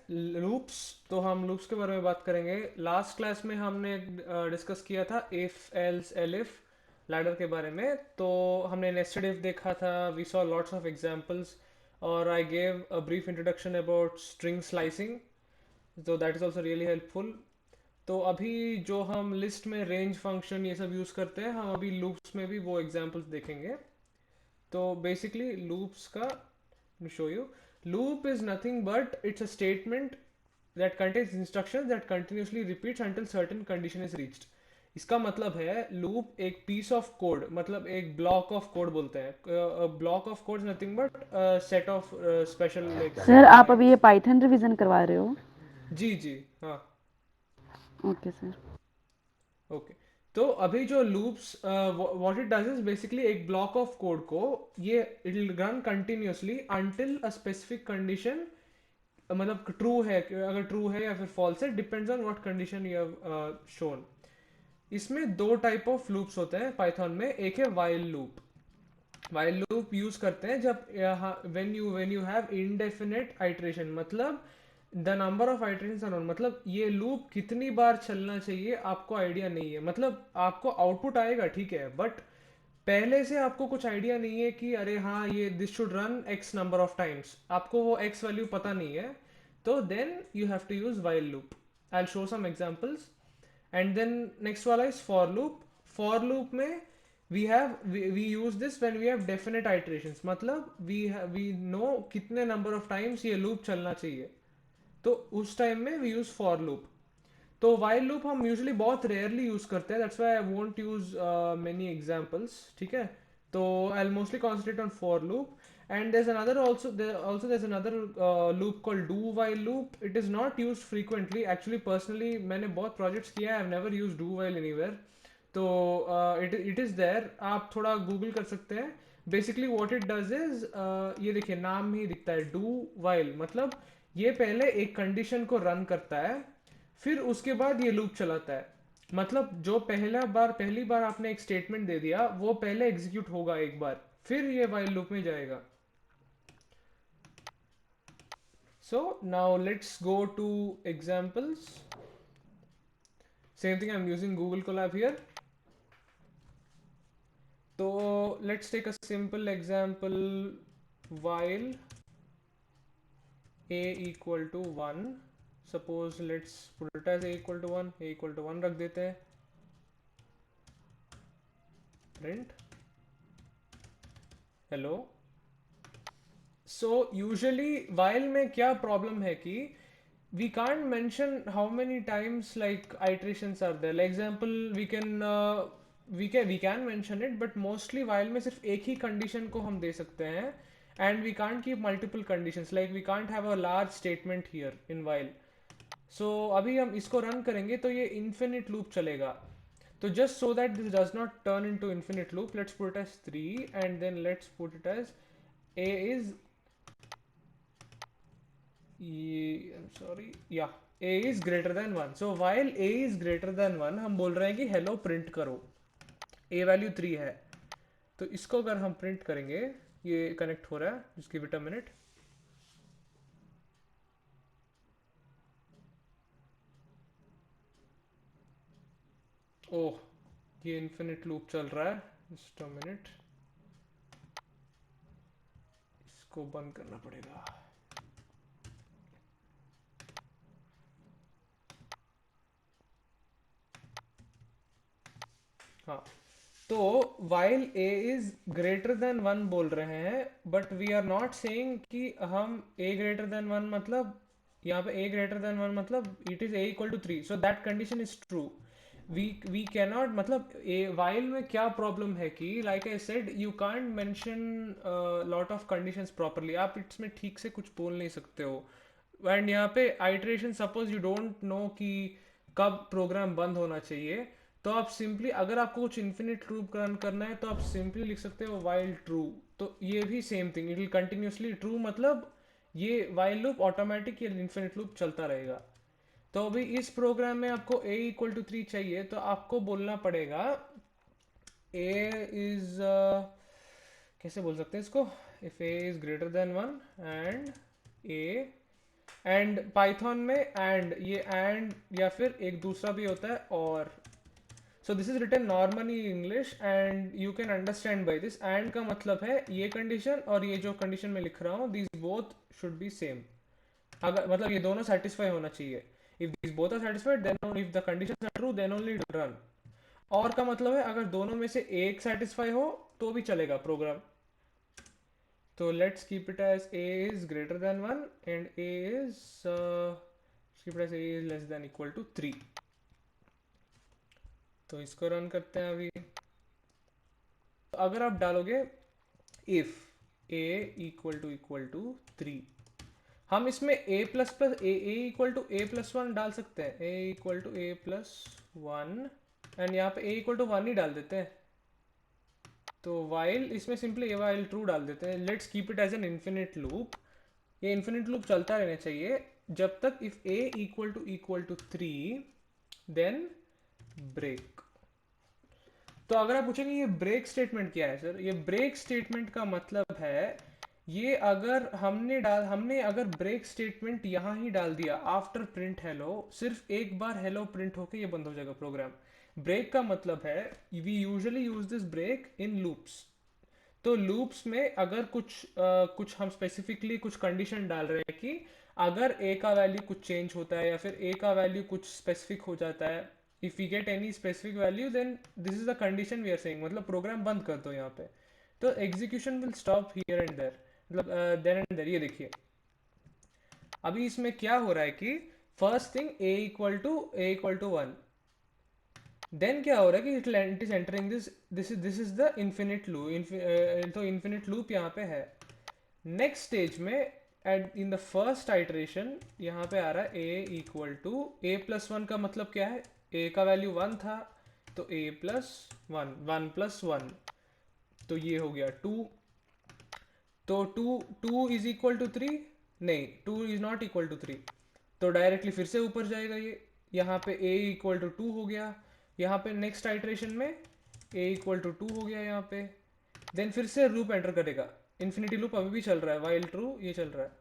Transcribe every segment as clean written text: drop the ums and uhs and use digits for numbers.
Loops. तो हम loops के बारे में बात करेंगे। लास्ट क्लास में हमने डिस्कस किया था इफ एल्स एलिफ लैडर के बारे में। तो हमने नेस्टेड इफ देखा था, we saw lots of examples, और I gave a brief introduction about string slicing, तो that is also really helpful. तो अभी जो हम लिस्ट में रेंज फंक्शन ये सब यूज़ करते हैं, हम अभी लूप्स में भी वो एग्जांपल्स देखेंगे। तो बेसिकली लूप्स का, to show you, loop is nothing but it's a statement that contains instructions that continuously repeats until certain condition is reached. इसका मतलब है लूप एक पीस ऑफ कोड, मतलब एक ब्लॉक ऑफ कोड बोलते हैं। Block of code is nothing but set of special like sir set of आप अभी ये लाइंस। पाइथन रिवीजन करवा रहे हो? जी जी हाँ। Okay sir. ओके। तो अभी जो loops, what it does is basically एक ब्लॉक ऑफ कोड को ये it will run continuously until a specific condition, मतलब ट्रू है, अगर ट्रू है या फिर फॉल्स है, depends on what condition you have shown. इसमें दो टाइप ऑफ लूप्स होते हैं पाइथन में। एक है while loop. While loop use करते हैं जब when you have indefinite iteration, मतलब the number of iterations are, मतलब ये लूप कितनी बार चलना चाहिए आपको आइडिया नहीं है। मतलब आपको आउटपुट आएगा ठीक है, बट पहले से आपको कुछ आइडिया नहीं है कि अरे हाँ ये this should run x number of times, आपको वो एक्स वैल्यू पता नहीं है। तो then you have to use while loop. I show some examples. And then next वाला is for loop. For loop में we use this when we have definite iterations, मतलब we know कितने number of times ये loop चलना चाहिए, तो उस time में वी यूज फॉर लूप। तो वाइल लूप हम यूजुअली बहुत रेयरली यूज करते हैं, that's why I won't use many examples, ठीक है। तो I mostly concentrate on for loop. and there's another also there's another loop called do while loop. It is not used frequently actually, personally मैंने बहुत projects किया है, I've never used do while anywhere। तो it is there, आप थोड़ा Google कर सकते हैं। Basically what it does is, ये देखिए नाम ही दिखता है डू वाइल, मतलब ये पहले एक कंडीशन को रन करता है, फिर उसके बाद ये लूप चलाता है। मतलब जो पहली बार आपने एक स्टेटमेंट दे दिया, वो पहले एग्जीक्यूट होगा एक बार, फिर ये वाइल लूप में जाएगा। So now let's go to examples. Same thing, I am using Google Colab here. तो let's take a simple example, while a equal to 1, suppose let's put it as a equal to 1, a equal to 1 रख देते हैं, print hello। So usually while में क्या problem है कि we can't mention how many times like iterations are there, like example we can mention it, but mostly while में सिर्फ एक ही condition को हम दे सकते हैं, and we can't keep multiple conditions, like we can't have a large statement here in while। सो अभी हम इसको रन करेंगे तो ये इन्फिनिट लूप चलेगा। तो just so that this does not turn into infinite loop, let's put it as 3 and then let's put it as a is, I'm sorry, yeah, a is greater than 1। so while a is greater than 1 हम बोल रहे हैं कि hello print करो, a value 3 है। तो इसको अगर हम प्रिंट करेंगे, ये कनेक्ट हो रहा है, just give it a minute. Oh, ये इन्फिनिट लूप चल रहा है, जस्ट अ मिनट, इसको बंद करना पड़ेगा। हाँ, तो while a is greater than 1 बोल रहे हैं, but we are not saying कि हम a greater than 1 मतलब, यहाँ पे a greater than 1 मतलब it is a equal to 3, so that condition is true। we cannot, मतलब a while में क्या प्रॉब्लम है कि like I said you can't mention lot of conditions properly, आप इसमें ठीक से कुछ बोल नहीं सकते हो। एंड यहाँ पे iteration, suppose you don't know कि कब प्रोग्राम बंद होना चाहिए, तो आप सिंपली, अगर आपको कुछ इन्फिनिट लूप रन करना है तो आप सिंपली लिख सकते हो वाइल ट्रू। तो ये भी same thing, it will continuously true, मतलब ये वाइल लूप ऑटोमेटिक ये इन्फिनिट लूप चलता रहेगा। तो अभी इस प्रोग्राम में आपको a इक्वल टू 3 चाहिए, तो आपको बोलना पड़ेगा a इज, कैसे बोल सकते हैं इसको, if a is greater than 1 and a and Python में एंड, ये एंड या फिर एक दूसरा भी होता है और। So this is written normally in English and you can understand by this. And का मतलब है ये कंडीशन और ये जो कंडीशन मैं लिख रहा हूँ, these both should be same. अगर मतलब ये दोनों सेटिस्फाई होना चाहिए। If these both are satisfied then, if the conditions are true then only it run. और का मतलब है अगर दोनों में से एक सेटिस्फाई हो तो भी चलेगा प्रोग्राम। तो let's keep it as a is greater than 1 and a is keep it as a is less than equal to 3। तो इसको रन करते हैं अभी। तो अगर आप डालोगे if a इक्वल टू 3, हम इसमें a plus plus a equal to a plus one डाल सकते हैं, a equal to a plus one, and यहाँ पे a इक्वल टू वन ही डाल देते हैं। तो वाइल इसमें सिंपली ए वाइल ट्रू डाल देते हैं। Let's keep it as an infinite loop. ये इन्फिनिट लूप चलता रहना चाहिए जब तक if a equal to 3 then break. तो अगर आप पूछेंगे ये ब्रेक स्टेटमेंट क्या है सर, ये ब्रेक स्टेटमेंट का मतलब है ये अगर हमने अगर ब्रेक स्टेटमेंट यहाँ ही डाल दिया आफ्टर प्रिंट हेलो, सिर्फ एक बार हेलो प्रिंट होके ये बंद हो जाएगा प्रोग्राम। ब्रेक का मतलब है we usually use this break in loops. तो लूप्स में अगर कुछ हम स्पेसिफिकली कुछ कंडीशन डाल रहे हैं कि अगर ए का वैल्यू कुछ चेंज होता है या फिर ए का वैल्यू कुछ स्पेसिफिक हो जाता है, if we get any specific value then this is the condition we are saying, मतलब प्रोग्राम बंद कर दो यहाँ पे। तो execution will stop here and there, मतलब देयर एंड देयर। ये देखिए अभी इसमें क्या हो रहा है कि first thing a equal to one, then क्या हो रहा है कि it is entering this is the infinite loop. तो इन्फिनिट लूप यहाँ पे है। नेक्स्ट स्टेज में at in the first iteration यहाँ पे आ रहा है a equal to a plus one. का मतलब क्या है, ए का वैल्यू वन था तो a plus one, one plus one, तो ये हो गया टू। तो two is equal to three, नहीं two is not equal to three, तो डायरेक्टली फिर से ऊपर जाएगा ये। यहाँ पे a इक्वल टू टू हो गया, यहाँ पे नेक्स्ट आइटरेशन में a इक्वल टू टू हो गया यहाँ पे। देन फिर से लूप एंटर करेगा, इन्फिनिटी लूप अभी भी चल रहा है, वाइल ट्रू ये चल रहा है।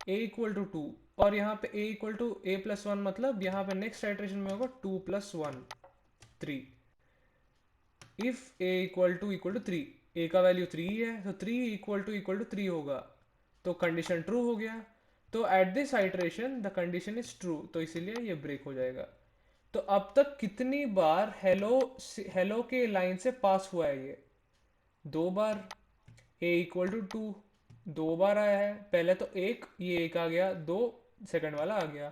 a इक्वल टू टू और यहाँ पे a equal to a plus one, मतलब यहाँ पे नेक्स्ट आइटरेशन में होगा two plus one, three. If a equal to three, a का वैल्यू थ्री है तो थ्री इक्वल टू थ्री होगा, तो कंडीशन ट्रू हो गया। तो at this iteration the condition is true, तो इसीलिए ये ब्रेक हो जाएगा। तो अब तक कितनी बार हेलो हेलो के लाइन से पास हुआ है ये, दो बार। a इक्वल टू टू दो बार आया है, पहले तो एक, ये एक आ गया, दो सेकंड वाला आ गया।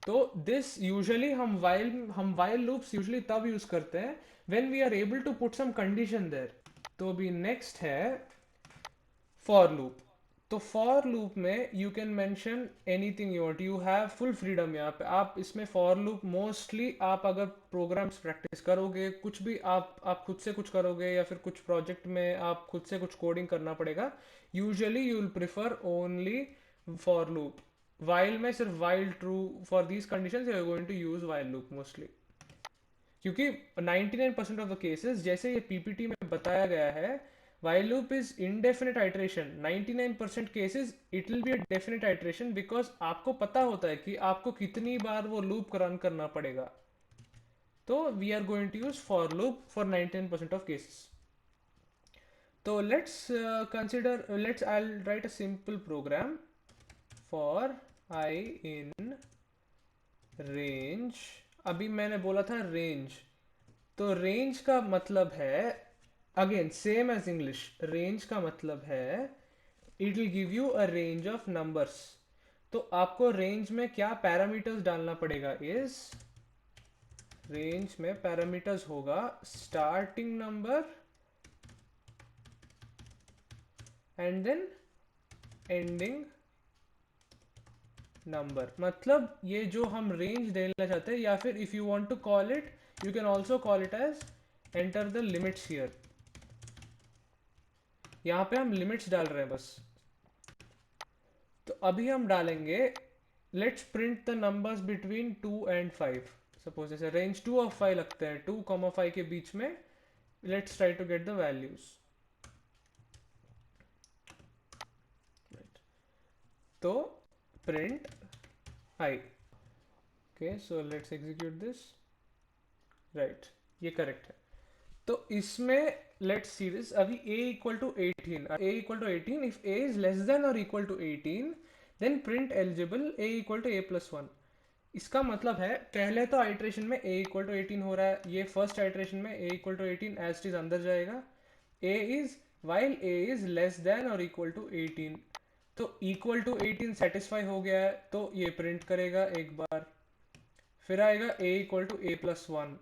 तो दिस यूजुअली हम वाइल लूप्स यूजुअली तब यूज करते हैं when we are able to put some condition there. तो अभी नेक्स्ट है फॉर लूप। तो फॉर लूप में you can mention anything you want, you have full freedom यहाँ पे। आप इसमें फॉर लूप मोस्टली आप अगर प्रोग्राम्स प्रैक्टिस करोगे, कुछ भी आप खुद से कुछ करोगे या फिर कुछ प्रोजेक्ट में आप खुद से कुछ कोडिंग करना पड़ेगा, usually you will prefer only for loop. While में सिर्फ while true, for these conditions you are going to use while loop mostly. क्योंकि 99% ऑफ द केसेस जैसे ये पीपीटी में बताया गया है, while loop is indefinite iteration, 99% cases it will be a definite iteration, because आपको पता होता है कि आपको कितनी बार वो लूप रन करना पड़ेगा। तो we are going to use for loop for 99% of cases। तो let's I'll write a simple program for I in range। अभी मैंने बोला था रेंज, तो रेंज का मतलब है again same as English, range का मतलब है it will give you a range of numbers. तो आपको रेंज में क्या पैरामीटर्स डालना पड़ेगा इज, रेंज में पैरामीटर्स होगा starting number and then ending number. मतलब ये जो हम रेंज देना चाहते हैं, या फिर if you want to call it, you can also call it as enter the limits here. यहाँ पे हम लिमिट्स डाल रहे हैं बस। तो अभी हम डालेंगे let's print the numbers between 2 and 5। Suppose जैसे रेंज 2 और 5 लगते हैं, 2, 5 के बीच में। Let's try to get the values. तो print I. Okay, so let's execute this. Right, ये करेक्ट है। तो इसमें लेट्स सी दिस, अभी a equal to 18, a equal to 18, if a is less than और equal to 18 then print eligible a equal to a plus 1। इसका मतलब है पहले तो आइट्रेशन में a इक्वल टू 18 हो रहा है, ये फर्स्ट आइट्रेशन में a equal to 18 as it is अंदर जाएगा। a is while a is less than और इक्वल टू 18, तो इक्वल टू 18 सेटिस्फाई हो गया है तो ये प्रिंट करेगा एक बार। फिर आएगा a equal to a plus 1,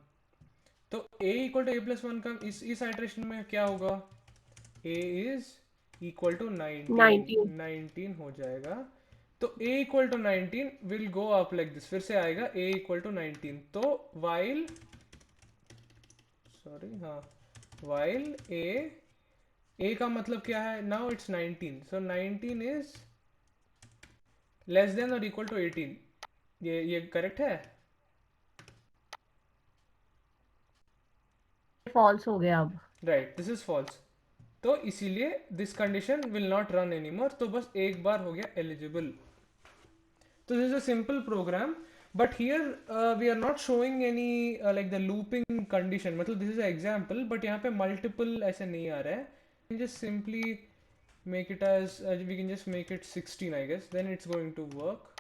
तो a equal to a plus 1 का इस आइट्रेशन में क्या होगा, a इज इक्वल टू 19, 19। 19 हो जाएगा। तो a equal to 19 will go up like this, फिर से आएगा a इक्वल टू 19, तो वाइल सॉरी हाँ वाइल a का मतलब क्या है, now it's 19, so 19 is less than और इक्वल टू 18। ये करेक्ट है। फॉल्स हो गया अब। राइट, दिस इज फॉल्स, तो इसीलिए this condition will not run any more, तो बस एक बार हो गया एलिजिबल। तो this is a simple program, but here we are not showing any like the looping condition, मतलब दिस इज एग्जाम्पल, बट यहाँ पे मल्टीपल ऐसे नहीं आ रहा है। Just simply make it as, we can just make it 16 I guess, then it's going to work.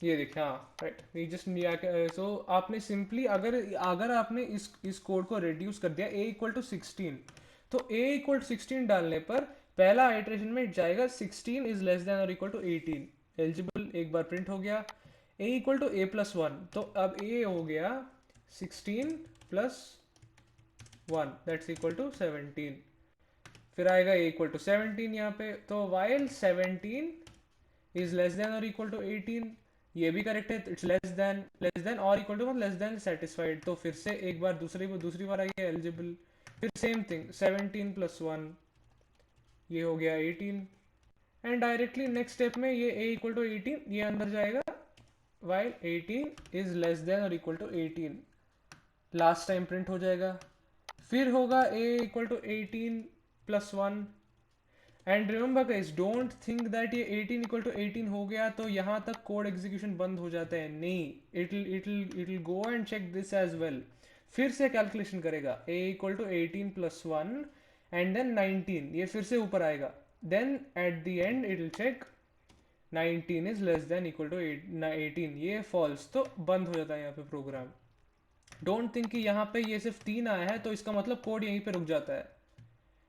ये देखिए, हाँ राइट, वी जस्ट सो आपने सिंपली अगर अगर आपने इस कोड को रिड्यूस कर दिया a इक्वल टू 16, तो a इक्वल टू 16 डालने पर पहला आइट्रेशन में जाएगा 16 इज लेस देन और इक्वल टू 18, एलिजिबल एक बार प्रिंट हो गया। a equal to a plus 1, तो अब a हो गया 16 प्लस 1 दैट्स इक्वल टू 17। फिर आएगा a इक्वल टू 17 यहाँ पे, तो वाइल 17 इज लेस देन और इक्वल टू 18, ये भी करेक्ट है, इट्स लेस देन और equal to less than satisfied, तो फिर से एक बार दूसरी बार आई है एलिजिबल। फिर सेम थिंग 17 प्लस 1, ये हो गया 18, एंड डायरेक्टली नेक्स्ट स्टेप में ये a इक्वल टू 18 ये अंदर जाएगा, वाइल 18 इज लेस देन और equal to 18, last time print हो जाएगा। फिर होगा a equal to 18 plus 1, and remember guys don't think that ये 18 इक्वल टू 18 हो गया तो यहाँ तक कोड एग्जीक्यूशन बंद हो जाता है, नहीं, it will go and check this as well. फिर से कैलकुलेशन करेगा a equal to 18 plus 1 and then 19, ये फिर से ऊपर आएगा, then at the end it will check 19 is less than equal to 18, ये फॉल्स, तो बंद हो जाता है यहाँ पे प्रोग्राम। डोंट थिंक कि यहाँ पे ये सिर्फ 3 आया है तो इसका मतलब कोड यहीं पे रुक जाता है,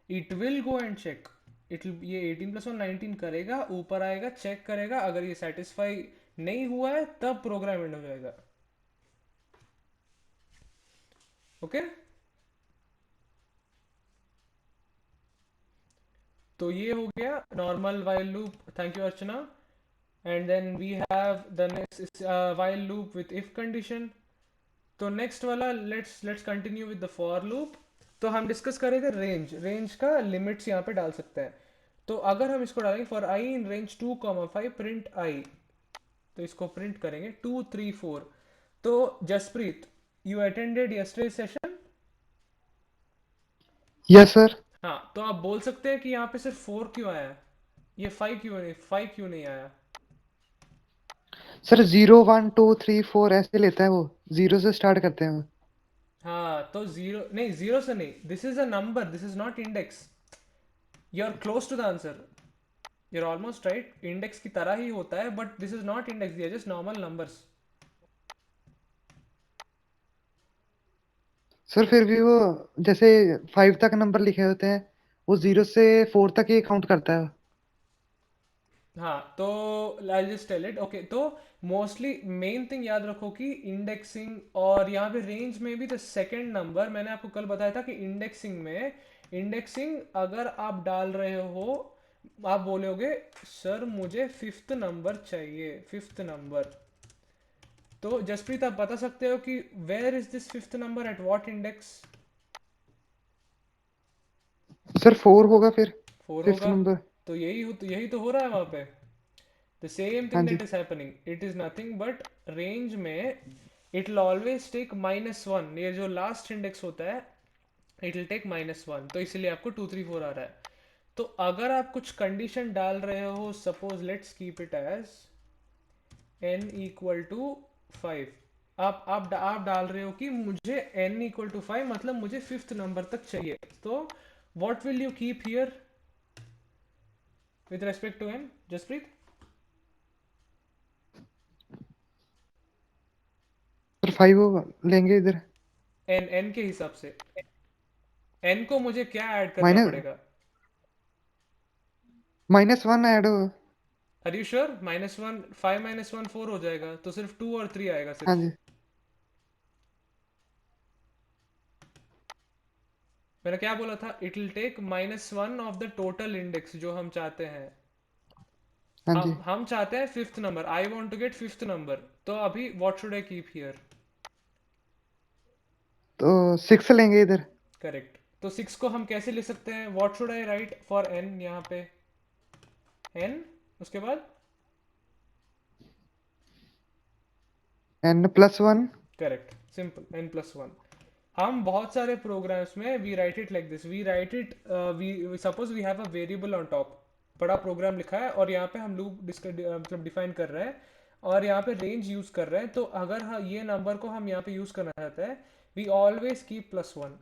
it will go and check, ये 18 प्लस 1 19 करेगा, ऊपर आएगा चेक करेगा, अगर ये सेटिस्फाई नहीं हुआ है तब प्रोग्राम एंड हो जाएगा। ओके, तो ये हो गया normal while loop, thank you Archana. And then we have the next while loop with if condition. तो नेक्स्ट वाला let's continue with the for loop. तो हम डिस्कस कर रहे थे रेंज का लिमिट्स यहाँ पे डाल सकते हैं। तो अगर हम इसको डालेंगे for I in range 2, 5 print I, तो इसको प्रिंट करेंगे 2, 3, 4। तो Jaspreet, you attended yesterday session? Yes sir. हाँ, तो आप बोल सकते हैं कि यहाँ पे सिर्फ 4 क्यों आया, ये 5 क्यों नहीं आया? सर 0 1 2 3 4 ऐसे लेता है वो, 0 से स्टार्ट करते हैं वो। हाँ, तो जीरो नहीं, जीरो से नहीं, this is a number, this is not index. You are close to the answer, you are almost right, index की तरह ही होता है but this is not index, this just normal numbers. Sir फिर भी वो जैसे 5 तक नंबर लिखे होते हैं, वो 0 से 4 तक ही काउंट करता है। हाँ, तो I just tell it, okay, तो मोस्टली मेन थिंग याद रखो कि इंडेक्सिंग और यहाँ पे रेंज में भी द सेकंड नंबर, मैंने आपको कल बताया था कि इंडेक्सिंग अगर आप डाल रहे हो, आप बोलोगे सर मुझे फिफ्थ नंबर चाहिए, फिफ्थ नंबर, तो जसप्रीत आप बता सकते हो कि where is this fifth number at what index? Sir 4 होगा फिर, 4 फिफ्थ होगा, नंबर। तो यही तो हो रहा है वहां पे, the same हाँ thing ji. that is happening, it is nothing but range में it will always take -1, ये जो लास्ट इंडेक्स होता है it will take -1, तो इसलिए आपको 2 3 4 आ रहा है। तो अगर आप कुछ कंडीशन डाल रहे हो, suppose let's keep it as n equal to 5। आप डाल रहे हो कि मुझे n इक्वल टू 5 मतलब मुझे फिफ्थ नंबर तक चाहिए। तो what will you keep here with respect to n, Jaspreet? फिर 5 लेंगे इधर। n के हिसाब से n को मुझे क्या ऐड करना माइनस पड़ेगा? -1 ऐड हो। Are you sure? -1, 5 -1 4 हो जाएगा, तो सिर्फ 2 और 3 आएगा हाँ सिर्फ। जी। मैंने क्या बोला था? It will take -1 of the total index जो हम चाहते हैं। हाँ जी। हम चाहते हैं fifth number, I want to get fifth number. तो अभी what should I keep here? तो 6 लेंगे इधर। करेक्ट। तो 6 को हम कैसे लिख सकते हैं? What should I write for n यहाँ पे? n, उसके बाद n+1। Correct, simple, n+1। हम बहुत सारे प्रोग्राम्स में we write it like this, we write it, we suppose we have a variable on top, बड़ा प्रोग्राम लिखा है और यहाँ पे हम लूप मतलब डिफाइन कर रहे हैं और यहाँ पे रेंज यूज कर रहे हैं। तो अगर हाँ ये नंबर को हम यहाँ पे यूज करना चाहते हैं, वी ऑलवेज कीप +1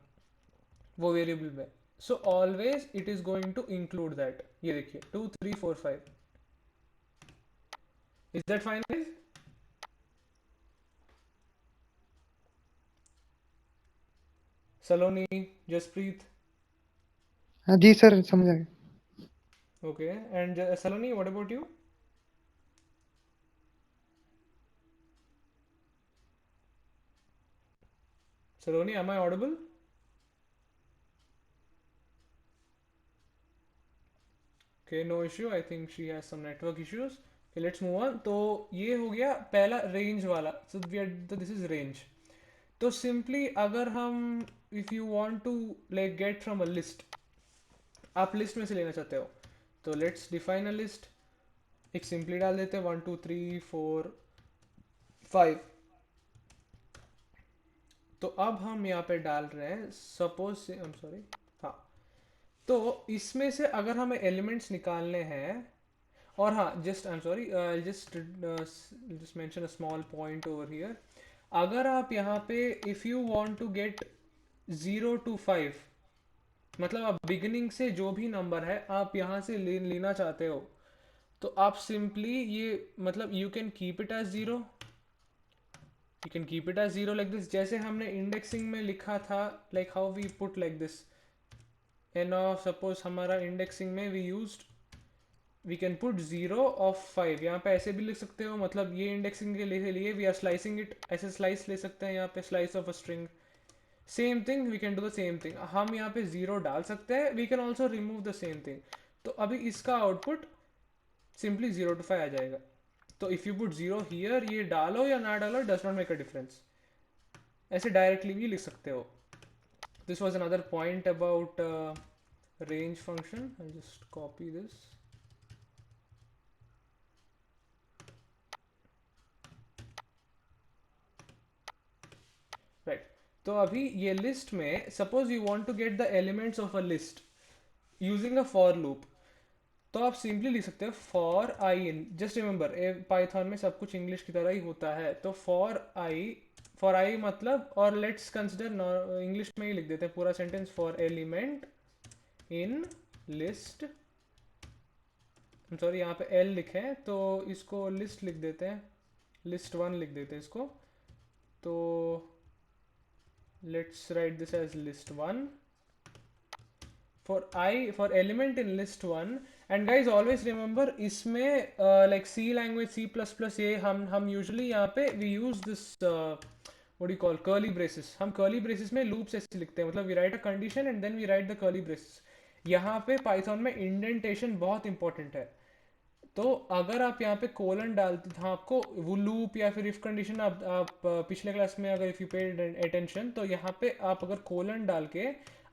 वो वेरिएबल में। So always it is going to include that. ये देखिए 2 3 4 5। Is that fine guys? Saloni, Jaspreet? हाँ जी सर, समझ आ गया। Okay, and Saloni, what about you? Saloni, am I audible? Okay, no issue. I think she has some network issues. Okay, let's move on. तो ये हो गया पहला रेंज वाला। So we are, तो this is range. तो सिंपली अगर हम if you want to like get from a list, आप लिस्ट में से लेना चाहते हो, तो लेट्स डिफाइन अ लिस्ट। एक सिंपली डाल देते हैं 1 2 3 4 5। तो अब हम यहाँ पे डाल रहे हैं सपोज से, I'm सॉरी, हाँ। तो इसमें से अगर हमें एलिमेंट्स निकालने हैं, और हाँ, just I am sorry, just mention a small point over here. अगर आप यहाँ पे if you want to get 0 to 5, मतलब आप बिगिनिंग से जो भी नंबर है आप यहाँ से लेना चाहते हो, तो आप सिंपली ये मतलब you can keep it as 0, you can keep it as 0 like this, जैसे हमने इंडेक्सिंग में लिखा था, like how we put like this. And suppose हमारा इंडेक्सिंग में we used, we can put 0 of 5। यहाँ पे ऐसे भी लिख सकते हो, मतलब ये इंडेक्सिंग के लिए वी आर स्लाइसिंग इट, ऐसे स्लाइस ले सकते हैं यहाँ पे, slice of a string. Same thing we can do the same thing, हम यहाँ पे 0 डाल सकते हैं, we can also remove the same thing. तो अभी इसका आउटपुट सिंपली 0 to 5 आ जाएगा। तो इफ यू पुट 0 हियर, ये डालो या ना डालो does not make a difference, ऐसे डायरेक्टली भी लिख सकते हो। This was another point about range function. I'll just copy this. Right. तो अभी ये लिस्ट में suppose you want to get the elements of a list using a for loop, तो आप सिंपली लिख सकते हो for I in, just remember Python में सब कुछ इंग्लिश की तरह ही होता है। तो फॉर आई मतलब, और लेट्स कंसिडर इंग्लिश में ही लिख देते हैं पूरा sentence, for element in list, sorry यहाँ पे एल लिखे हैं तो इसको लिस्ट लिख देते हैं, list 1 लिख देते हैं इसको। तो let's write this as list 1 for element in list 1। and guys always remember इसमें like C language, C++, ये हम usually यहाँ पे we use this what do you call curly braces। हम curly braces में loops ऐसे लिखते हैं, मतलब we write a condition and then we write the curly braces। यहाँ पे Python में indentation बहुत important है। तो अगर आप यहाँ पे कोलन डालते, हाँ, आपको वो लूप या फिर इफ कंडीशन, आप पिछले क्लास में अगर इफ यू पेड अटेंशन, तो यहाँ पे आप अगर कोलन डाल के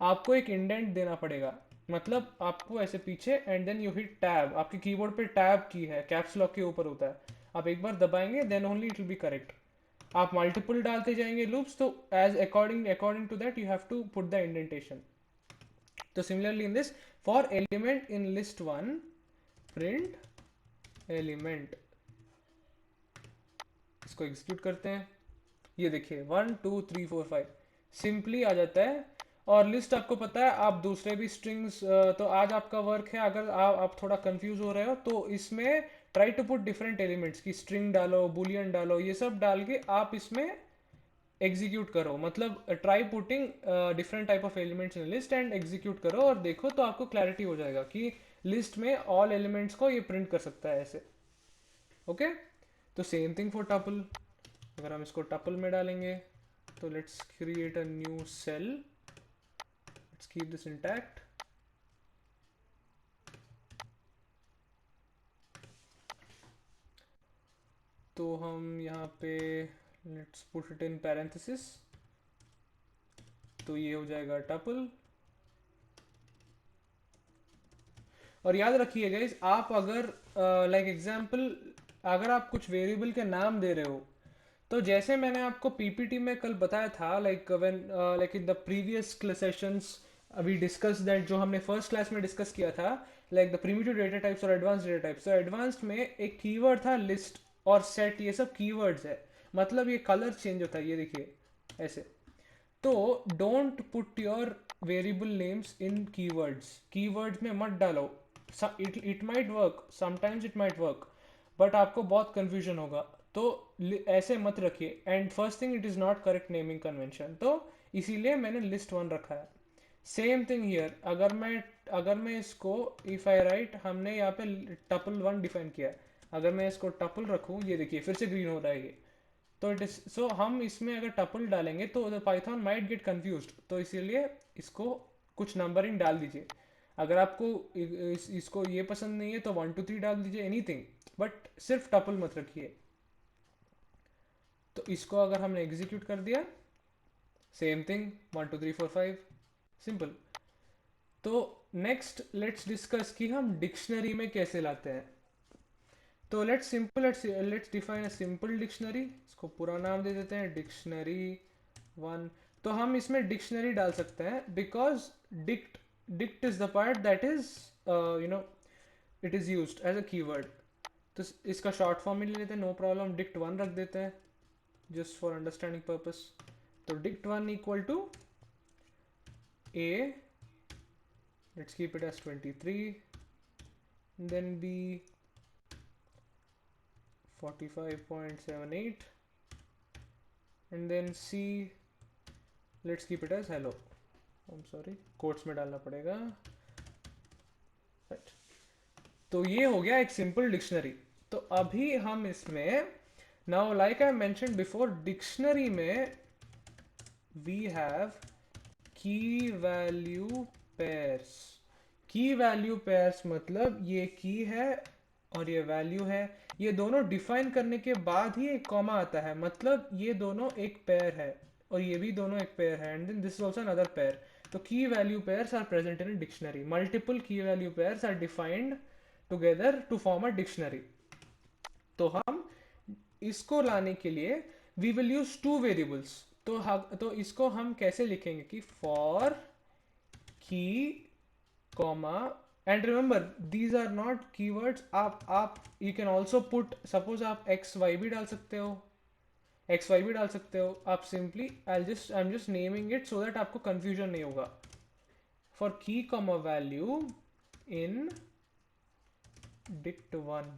आपको एक इंडेंट देना पड़ेगा, मतलब आपको ऐसे पीछे, and then you hit tab. आपके कीबोर्ड पे टैब की है, कैप्स लॉक के ऊपर होता है, आप एक बार दबाएंगे then only it will be correct. आप मल्टीपल डालते जाएंगे लूप्स, तो as according to that you have to put the indentation. तो similarly in this, for element in list 1 print element, इसको एग्जीक्यूट करते हैं, ये देखिए 1 2 3 4 5 सिंपली आ जाता है। और लिस्ट आपको पता है, आप दूसरे भी स्ट्रिंग्स, तो आज आपका वर्क है, अगर आप थोड़ा कंफ्यूज हो रहे हो तो इसमें try to put different elements की स्ट्रिंग डालो, बुलियन डालो, ये सब डाल के आप इसमें एग्जीक्यूट करो, मतलब try putting different type of elements in list and execute करो और देखो, तो आपको क्लैरिटी हो जाएगा कि लिस्ट में ऑल एलिमेंट्स को ये प्रिंट कर सकता है ऐसे। ओके, तो सेम थिंग फॉर टपल। अगर हम इसको टपल में डालेंगे तो let's create a new cell, let's keep this intact. तो हम यहाँ पे let's put it in parenthesis, तो ये हो जाएगा टपल। और याद रखिए गाइस, आप अगर लाइक एग्जांपल, अगर आप कुछ वेरिएबल के नाम दे रहे हो, तो जैसे मैंने आपको पीपीटी में कल बताया था, like when like in the previous sessions we discuss that, जो हमने फर्स्ट क्लास में डिस्कस किया था, like the primitive data types और एडवांस डेटा टाइप्स। तो एडवांस्ड में एक कीवर्ड था लिस्ट और सेट, ये सब कीवर्ड्स है, मतलब ये कलर चेंज होता है, ये देखिए ऐसे। तो don't put your variable names in keywords, keywords में मत डालो। It might work, sometimes it might work, but आपको बहुत कंफ्यूजन होगा, तो ऐसे मत रखिए। And first thing, it is not correct naming convention, तो इसीलिए मैंने लिस्ट वन रखा है। सेम थिंग हियर, अगर मैं इसको इफ आई राइट, हमने यहाँ पे टपल वन डिफाइन किया है, अगर मैं इसको टपल रखूँ, ये देखिए फिर से ग्रीन हो रहा है ये। तो इट इज सो, हम इसमें अगर टपल डालेंगे तो the Python might get confused, तो इसीलिए इसको कुछ नंबरिंग डाल दीजिए। अगर आपको इसको ये पसंद नहीं है तो 1 2 3 डाल दीजिए, एनीथिंग, बट सिर्फ टपल मत रखिए। तो इसको अगर हमने एग्जीक्यूट कर दिया, सेम थिंग 1 2 3 4 5, सिंपल। तो नेक्स्ट लेट्स डिस्कस कि हम डिक्शनरी में कैसे लाते हैं। तो let's define a simple dictionary, इसको पूरा नाम दे देते हैं डिक्शनरी वन। तो हम इसमें डिक्शनरी डाल सकते हैं, because dict dict is the part that is you know it is used as a keyword. तो इसका शॉर्ट फॉर्म ही ले लेते हैं, नो प्रॉब्लम, डिक्ट वन रख देते हैं जस्ट फॉर अंडरस्टैंडिंग पर्पस। तो dict one equal to A, let's keep it as 23, then B 45.78, and then C, let's keep it as hello. I'm sorry, quotes में डालना पड़ेगा, right. तो ये हो गया एक सिंपल डिक्शनरी। तो अभी हम इसमें, now like I mentioned before, dictionary में वी हैव की वैल्यू पेयर्स। की वैल्यू पेयर्स मतलब ये की है और ये वैल्यू है, ये दोनों डिफाइन करने के बाद ही एक कॉमा आता है, मतलब ये दोनों एक पेयर है और ये भी दोनों एक पेयर है, and then this is also another pair. तो key value pairs are present in dictionary, multiple key value pairs are defined together to form a dictionary. तो हम इसको लाने के लिए we will use two variables. तो इसको हम कैसे लिखेंगे कि for key comma, and remember these are not keywords, आप you can also put, suppose आप एक्स वाई भी डाल सकते हो, एक्स वाई भी डाल सकते हो, आप simply I am just naming it so that आपको कंफ्यूजन नहीं होगा। For key comma value in dict one,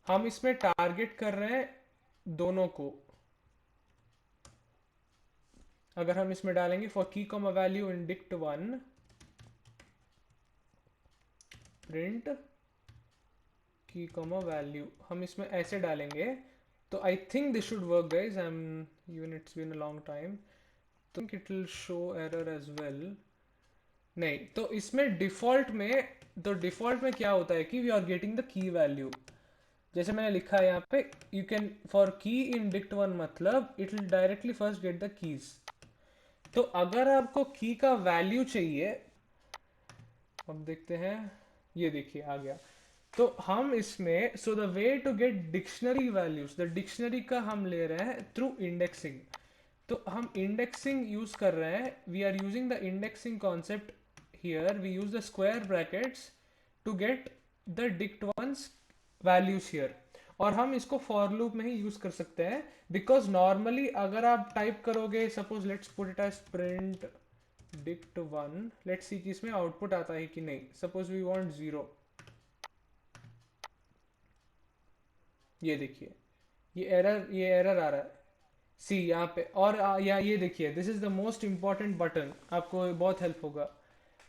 हम इसमें टारगेट कर रहे हैं दोनों को। अगर हम इसमें डालेंगे for key comma value in dict one, print key comma value, हम इसमें ऐसे डालेंगे, तो I think this should work guys, I am even it's been a long time, तो it will show error as well. नहीं, तो इसमें default में, तो डिफॉल्ट में क्या होता है कि we are getting the key value, जैसे मैंने लिखा है यहाँ पे, यू कैन फॉर की इन डिक्ट वन, मतलब it will directly first get the keys. तो अगर आपको की का वैल्यू चाहिए, अब देखते हैं, ये देखिए आ गया। तो हम इसमें, so the way to get dictionary values, the dictionary का हम ले रहे हैं थ्रू इंडेक्सिंग। तो हम इंडेक्सिंग यूज कर रहे हैं, we are using the indexing concept here, we use the square brackets to get the dict one's values here, और हम इसको फॉर लूप में ही यूज कर सकते हैं, बिकॉज नॉर्मली अगर आप टाइप करोगे, suppose let's put it as print dict 1, let's see कि इसमें आउटपुट आता है कि नहीं। सपोज वी वांट 0, ये देखिए ये एरर आ रहा है, सी यहाँ पे। और या ये देखिए, this is the most important button, आपको बहुत हेल्प होगा।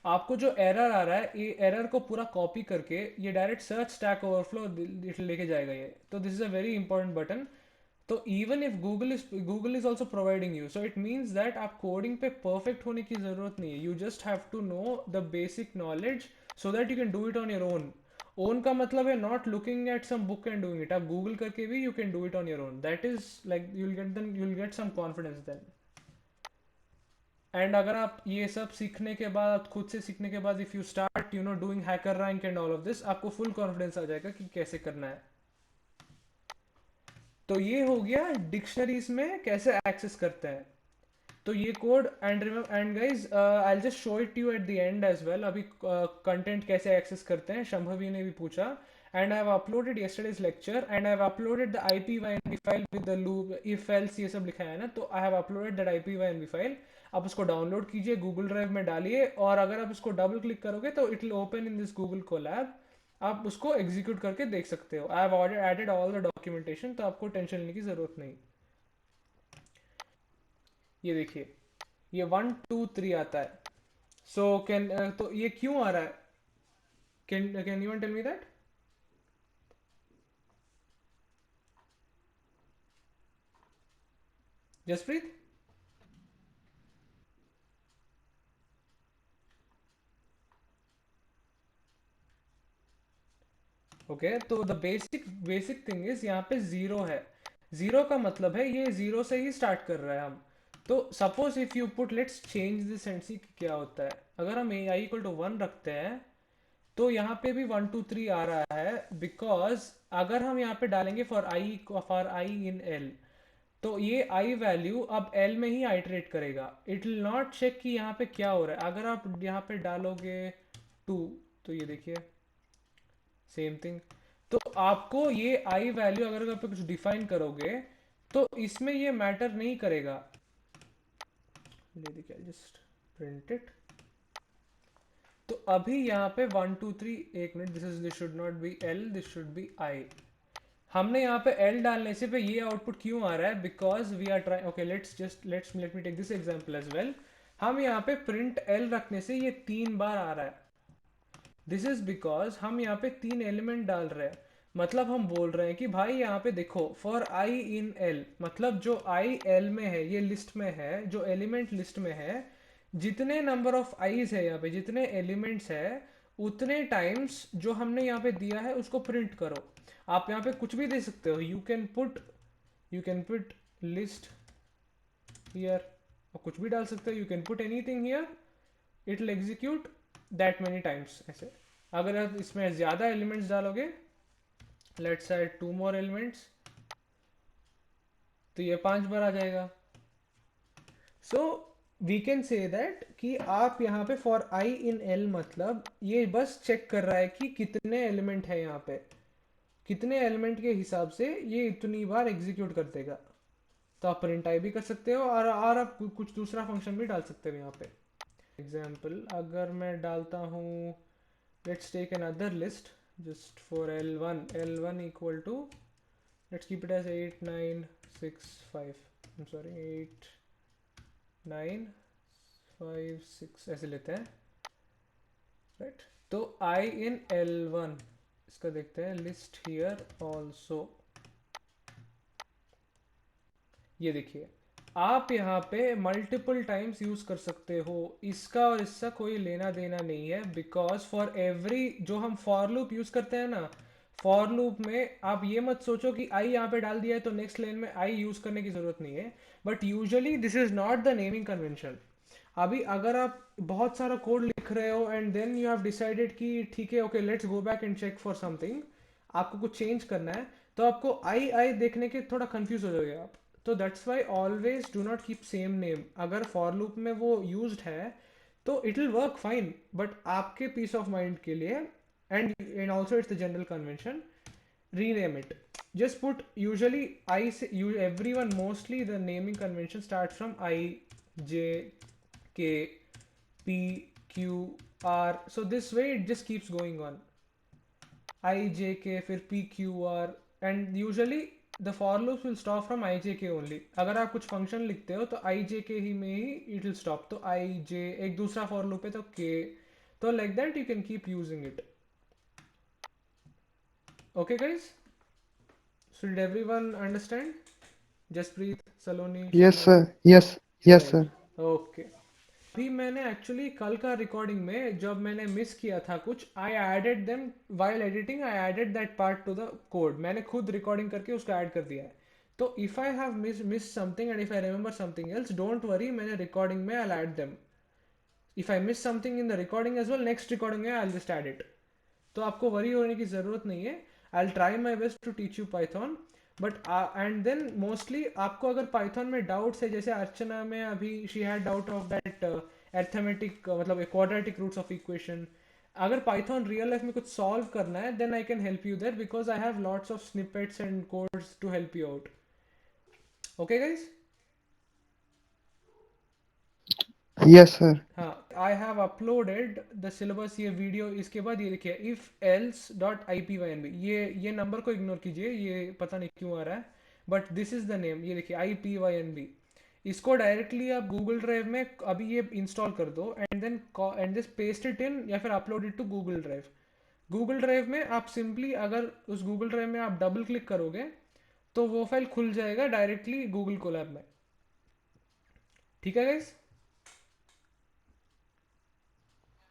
आपको जो एरर आ रहा है, ये एरर को पूरा कॉपी करके ये डायरेक्ट सर्च स्टैक ओवरफ्लो लेके जाएगा ये। तो this is a very important button. तो even if Google is also providing you, so it means that आप कोडिंग पे परफेक्ट होने की जरूरत नहीं है, you just have to know the basic knowledge so that you can do it on your own. Own का मतलब है not looking at some book and doing it, आप गूगल करके भी you can do it on your own. That is like you will get some confidence then. And अगर आप ये सब सीखने के बाद, खुद से सीखने के बाद, if you start doing hacker rank and all of this, आपको फुल कॉन्फिडेंस आ जाएगा कि कैसे करना है। तो ये हो गया डिक्शनरीज में कैसे एक्सेस करते हैं। तो ये code, and guys I will just show it you at the end as well. अभी कंटेंट कैसे एक्सेस करते हैं शंभवी ने भी पूछा, and I have uploaded yesterday's lecture, and I have uploaded the IPYNB file with the loop if else, ये सब लिखा है ना, तो I have uploaded that IPYNB file. आप उसको डाउनलोड कीजिए, गूगल ड्राइव में डालिए, और अगर आप उसको डबल क्लिक करोगे तो it will open in this Google Colab. आप उसको एग्जीक्यूट करके देख सकते हो। I have added all the documentation, तो आपको टेंशन लेने की जरूरत नहीं। ये देखिए, ये 1 2 3 आता है। सो कैन तो ये क्यों आ रहा है? Can you tell me that? Jaspreet? Okay, तो the basic basic thing is यहाँ पे जीरो है। जीरो का मतलब है ये जीरो से ही स्टार्ट कर रहे हैं हम। तो suppose if you put, let's change this and see क्या होता है। अगर हम ए आई इक्वल टू 1 रखते हैं, तो यहाँ पे भी 1 2 3 आ रहा है, बिकॉज अगर हम यहाँ पे डालेंगे फॉर आई इन एल, तो ये आई वैल्यू अब एल में ही आइटरेट करेगा। इट विल नॉट चेक कि यहाँ पे क्या हो रहा है। अगर आप यहाँ पे डालोगे 2, तो ये देखिए सेम थिंग। तो आपको ये आई वैल्यू अगर आप कुछ डिफाइन करोगे, तो इसमें ये मैटर नहीं करेगा। ये देखिए, जस्ट प्रिंट इट। तो अभी यहाँ पे 1 2 3, एक minute, this should not be L, this should be I. हमने यहाँ पे एल डालने से पे ये आउटपुट क्यों आ रहा है? Because we are trying, okay, let me take this example as well. हम यहाँ पे प्रिंट एल रखने से ये 3 बार आ रहा है। दिस इज बिकॉज हम यहाँ पे 3 एलिमेंट डाल रहे हैं। मतलब हम बोल रहे हैं कि भाई यहाँ पे देखो, फॉर आई इन एल, मतलब जो आई एल में है, ये लिस्ट में है, जो एलिमेंट लिस्ट में है, जितने नंबर ऑफ आईज है यहाँ पे, जितने एलिमेंट्स है, उतने टाइम्स जो हमने यहाँ पे दिया है उसको प्रिंट करो। आप यहाँ पे कुछ भी दे सकते हो। You can put list here, और कुछ भी डाल सकते हो। You can put anything here, it will execute that many times ऐसे। अगर आप इसमें ज़्यादा एलिमेंट्स डालोगे, लेट्स ऐड 2 मोर एलिमेंट्स, तो ये 5 बार आ जाएगा। So we can say that कि आप यहाँ पे फॉर आई इन एल, मतलब ये बस चेक कर रहा है कि कितने एलिमेंट है यहाँ पे, कितने एलिमेंट के हिसाब से ये इतनी बार एग्जीक्यूट कर देगा। तो आप प्रिंट आई भी कर सकते हो, और आप कुछ दूसरा फंक्शन भी डाल सकते हो यहाँ पे। एग्जाम्पल अगर मैं डालता हूँ, let's take another list just for L1 equal to, let's keep it as 8 9 6 5, I'm sorry, 8 9 5 6 ऐसे लेते हैं, right? तो I in L1, इसका देखते हैं list here also। ये देखिए, आप यहाँ पे मल्टीपल टाइम्स यूज कर सकते हो, इसका और इसका कोई लेना देना नहीं है। बिकॉज फॉर एवरी, जो हम फॉर लूप यूज करते हैं ना, फॉर लूप में आप ये मत सोचो कि आई यहाँ पे डाल दिया है तो नेक्स्ट लाइन में आई यूज करने की जरूरत नहीं है। But usually this is not the naming convention. अभी अगर आप बहुत सारा कोड लिख रहे हो and then you have decided कि ठीक है, okay, let's go back and check for something, आपको कुछ चेंज करना है, तो आपको आई आई देखने के थोड़ा कंफ्यूज हो जाओगे आप। तो that's why always do not keep same name. अगर फॉर लूप में वो यूज्ड है तो it will work fine, but आपके पीस ऑफ माइंड के लिए, and also it's the general convention, rename it. Just put, usually I say, everyone, mostly the naming convention starts from I, J, K, P, Q, R. So this way it just keeps going on. I, J, K, फिर P, Q, R, and usually the for loops will stop from I, J, K only. अगर आप कुछ function लिखते हो तो I, J, K ही में ही it will stop. तो I, J, एक दूसरा for loop है तो K. तो like that you can keep using it. Okay guys? So did everyone understand? Jaspreet, Saloni, Yes, Shubham? sir. Yes, Right. sir. Okay. अभी मैंने actually कल का रिकॉर्डिंग में जब मैंने मिस किया था कुछ, I added them while editing, I added that part to the code. मैंने खुद रिकॉर्डिंग करके उसको ऐड कर दिया है. तो if I have miss something and if I remember something else, don't worry, मैंने रिकॉर्डिंग में I add them. If I miss something in the recording as well, next recording में आई जस्ट ऐड इट. तो आपको worry होने की ज़रूरत नहीं है. I will try my best to teach you Python. But and then mostly आपको अगर पाइथन में डाउट्स है, जैसे अर्चना में अभी she had doubt of that arithmetic, मतलब क्वाड्रेटिक रूट्स ऑफ इक्वेशन. अगर पाइथन रियल लाइफ में कुछ सॉल्व करना है, then I can help you there because I have lots of snippets and codes to help you out. Okay guys? Yes, sir. हाँ, I have uploaded the syllabus, ये video. इसके बाद ये देखिए, if else dot I P Y N B, ये number को ignore कीजिए, ये पता नहीं क्यों आ रहा है, but this is the name. ये देखिए IPYNB. इसको डायरेक्टली आप गूगल ड्राइव में अभी ये इंस्टॉल कर दो and then and just paste it in, या फिर upload it to Google Drive. Google Drive में आप सिंपली, अगर उस गूगल ड्राइव में आप डबल क्लिक करोगे तो वो फाइल खुल जाएगा डायरेक्टली गूगल कोलैब में. ठीक है guys?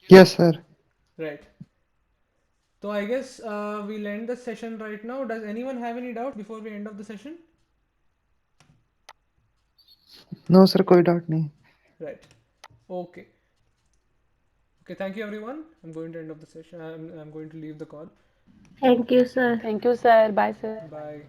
Yes, sir. Right. So I guess we'll end the session right now. Does anyone have any doubt before we end of the session? No, sir. कोई doubt नहीं. Right. Okay. Okay. Thank you, everyone. I'm going to end of the session. I'm going to leave the call. Thank you, sir. Thank you, sir. Bye, sir. Bye.